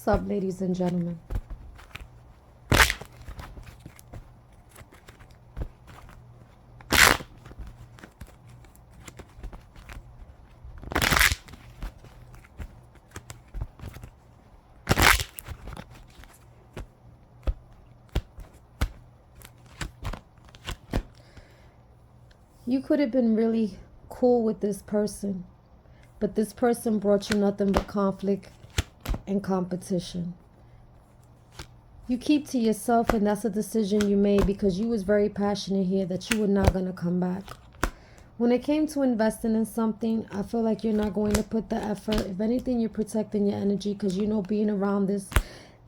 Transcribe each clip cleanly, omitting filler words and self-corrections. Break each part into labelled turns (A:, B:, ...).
A: What's up, ladies and gentlemen? You could have been really cool with this person, but this person brought you nothing but conflict and competition. You keep to yourself, and that's a decision you made because you was very passionate here that you were not going to come back. When it came to investing in something, I feel like you're not going to put the effort. If anything, you're protecting your energy because you know being around this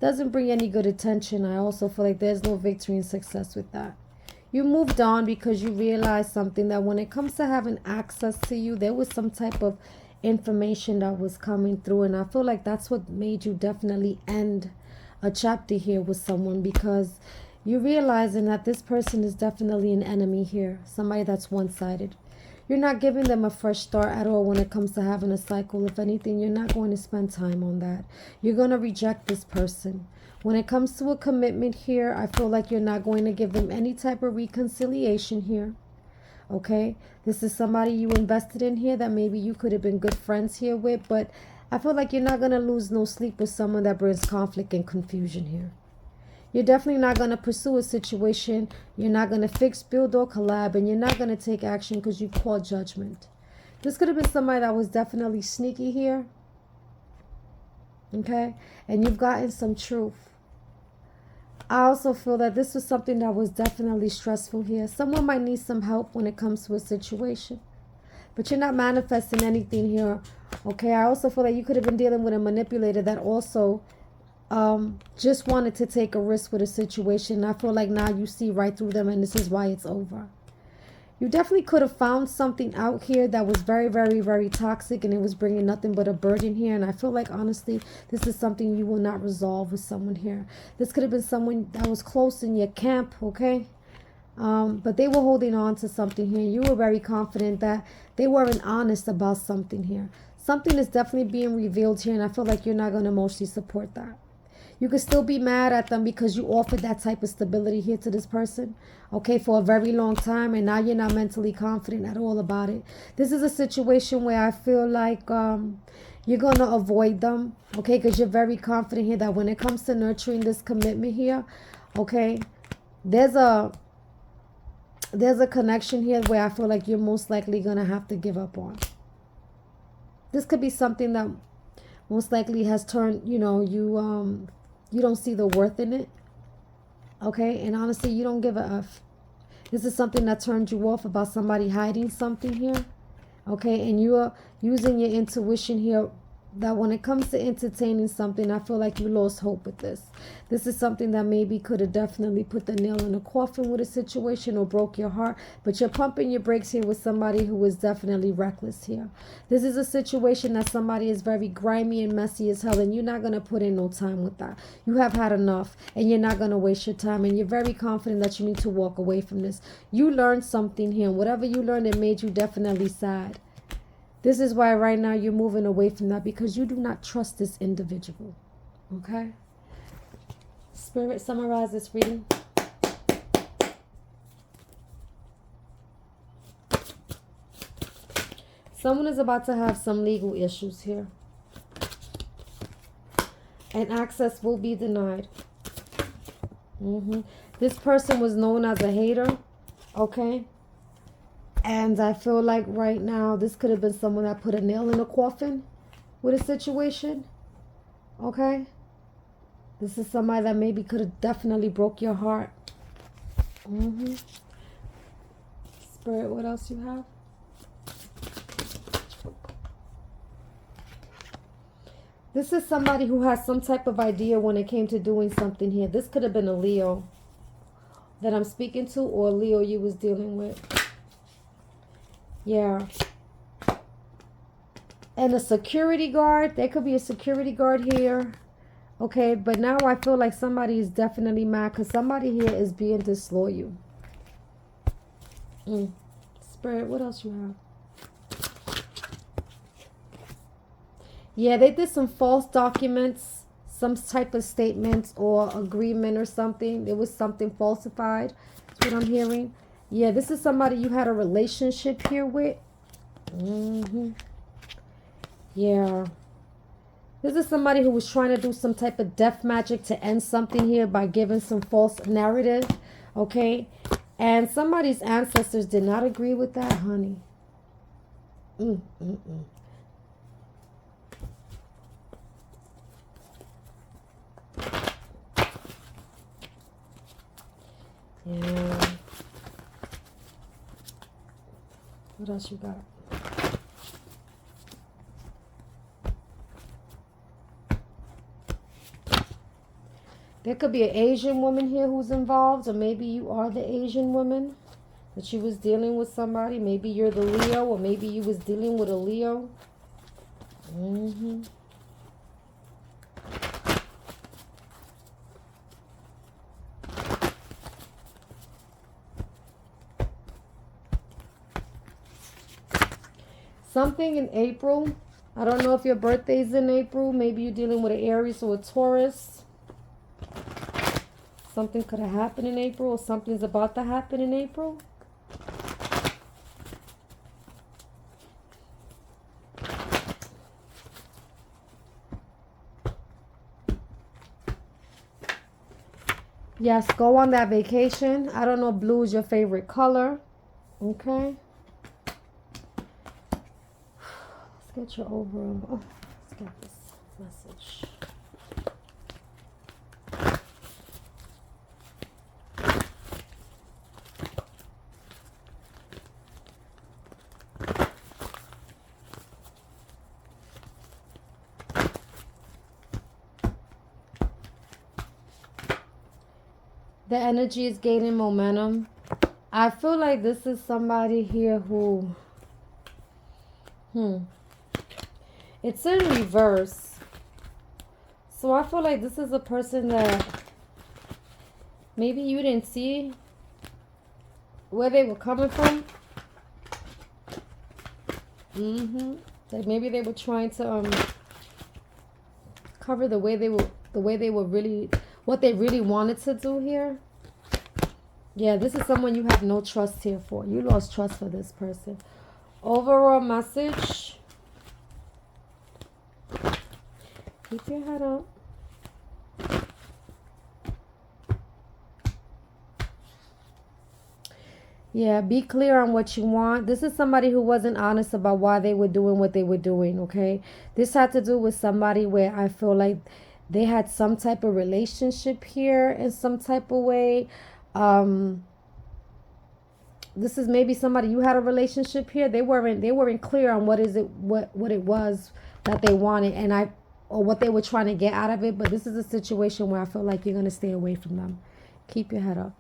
A: doesn't bring any good attention. I also feel like there's no victory and success with that. You moved on because you realized something, that when it comes to having access to you, there was some type of information that was coming through. And I feel like that's what made you definitely end a chapter here with someone, because you're realizing that this person is definitely an enemy here, somebody that's one-sided. You're not giving them a fresh start at all when it comes to having a cycle. If anything, you're not going to spend time on that. You're going to reject this person. When it comes to a commitment here, I feel like you're not going to give them any type of reconciliation here. Okay? This is somebody you invested in here that maybe you could have been good friends here with, but I feel like you're not going to lose no sleep with someone that brings conflict and confusion here. You're definitely not going to pursue a situation. You're not going to fix, build, or collab, and you're not going to take action because you call judgment. This could have been somebody that was definitely sneaky here. Okay? And you've gotten some truth. I also feel that this was something that was definitely stressful here. Someone might need some help when it comes to a situation. But you're not manifesting anything here. Okay? I also feel that you could have been dealing with a manipulator that also just wanted to take a risk with a situation. I feel like now you see right through them, and this is why it's over. You definitely could have found something out here that was very, very, very toxic, and it was bringing nothing but a burden here. And I feel like, honestly, this is something you will not resolve with someone here. This could have been someone that was close in your camp, okay? But they were holding on to something here. You were very confident that they weren't honest about something here. Something is definitely being revealed here, and I feel like you're not going to mostly support that. You could still be mad at them because you offered that type of stability here to this person, okay, for a very long time, and now you're not mentally confident at all about it. This is a situation where I feel like you're going to avoid them, okay, because you're very confident here that when it comes to nurturing this commitment here, okay, there's a connection here where I feel like you're most likely going to have to give up on. This could be something that most likely has turned, you don't see the worth in it. Okay? And honestly, you don't give a F. This is something that turned you off about somebody hiding something here. Okay? And you are using your intuition here, that when it comes to entertaining something, I feel like you lost hope with this. This is something that maybe could have definitely put the nail in the coffin with a situation or broke your heart, but you're pumping your brakes here with somebody who is definitely reckless here. This is a situation that somebody is very grimy and messy as hell, and you're not going to put in no time with that. You have had enough, and you're not going to waste your time, and you're very confident that you need to walk away from this. You learned something here, and whatever you learned, it made you definitely sad. This is why right now you're moving away from that, because you do not trust this individual. Okay? Spirit, summarize this reading. Someone is about to have some legal issues here. And access will be denied. This person was known as a hater. Okay? And I feel like right now, this could have been someone that put a nail in the coffin with a situation. Okay? This is somebody that maybe could have definitely broke your heart. Spirit, what else you have? This is somebody who has some type of idea when it came to doing something here. This could have been a Leo that I'm speaking to, or a Leo you was dealing with. Yeah. And a security guard. There could be a security guard here. Okay, but now I feel like somebody is definitely mad because somebody here is being disloyal. Spirit, what else you have? Yeah, they did some false documents. some type of statement or agreement or something. There was something falsified. That's what I'm hearing. Yeah, this is somebody you had a relationship here with. Yeah. This is somebody who was trying to do some type of death magic to end something here by giving some false narrative. Okay? And somebody's ancestors did not agree with that, honey. Yeah. What else you got? There could be an Asian woman here who's involved, or maybe you are the Asian woman that you was dealing with somebody. Maybe you're the Leo, or maybe you was dealing with a Leo. Something in April. I don't know if your birthday's in April. Maybe you're dealing with an Aries or a Taurus. Something could have happened in April, or something's about to happen in April. Yes, go on that vacation. I don't know, blue is your favorite color. Okay. Let's get your overall. Oh, let's get this message. The energy is gaining momentum. I feel like this is somebody here who... It's in reverse. So I feel like this is a person that maybe you didn't see where they were coming from. Like maybe they were trying to cover the way they were really, what they really wanted to do here. Yeah, this is someone you have no trust here for. You lost trust for this person. Overall message. Keep your head up. Yeah, be clear on what you want. This is somebody who wasn't honest about why they were doing what they were doing, okay? This had to do with somebody where I feel like they had some type of relationship here in some type of way. This is maybe somebody you had a relationship here. They weren't clear on what it was that they wanted or what they were trying to get out of it. But this is a situation where I feel like you're going to stay away from them. Keep your head up.